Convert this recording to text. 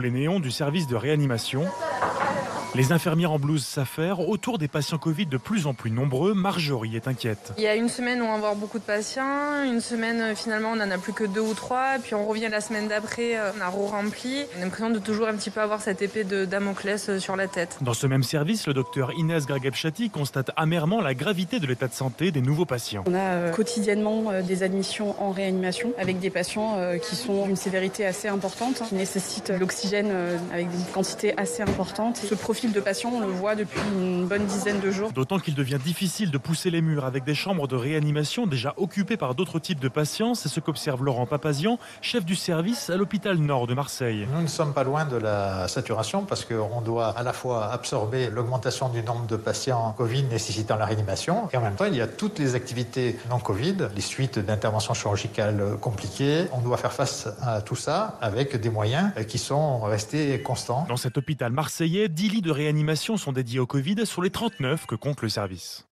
Les néons du service de réanimation. Les infirmières en blouse s'affairent autour des patients Covid de plus en plus nombreux. Marjorie est inquiète. Il y a une semaine où on va avoir beaucoup de patients, une semaine finalement on n'en a plus que 2 ou 3, puis on revient la semaine d'après, on a re-rempli. On a l'impression de toujours un petit peu avoir cette épée de Damoclès sur la tête. Dans ce même service, le docteur Inès Grageb-Chati constate amèrement la gravité de l'état de santé des nouveaux patients. On a quotidiennement des admissions en réanimation avec des patients qui sont d'une sévérité assez importante, qui nécessitent l'oxygène avec des quantités assez importantes. Ce profil de patients, on le voit depuis une bonne dizaine de jours. D'autant qu'il devient difficile de pousser les murs avec des chambres de réanimation déjà occupées par d'autres types de patients. C'est ce qu'observe Laurent Papazian, chef du service à l'hôpital Nord de Marseille. Nous ne sommes pas loin de la saturation parce qu'on doit à la fois absorber l'augmentation du nombre de patients Covid nécessitant la réanimation et en même temps il y a toutes les activités non Covid, les suites d'interventions chirurgicales compliquées. On doit faire face à tout ça avec des moyens qui sont restés constants. Dans cet hôpital marseillais, 10 lits de réanimation sont dédiés au Covid sur les 39 que compte le service.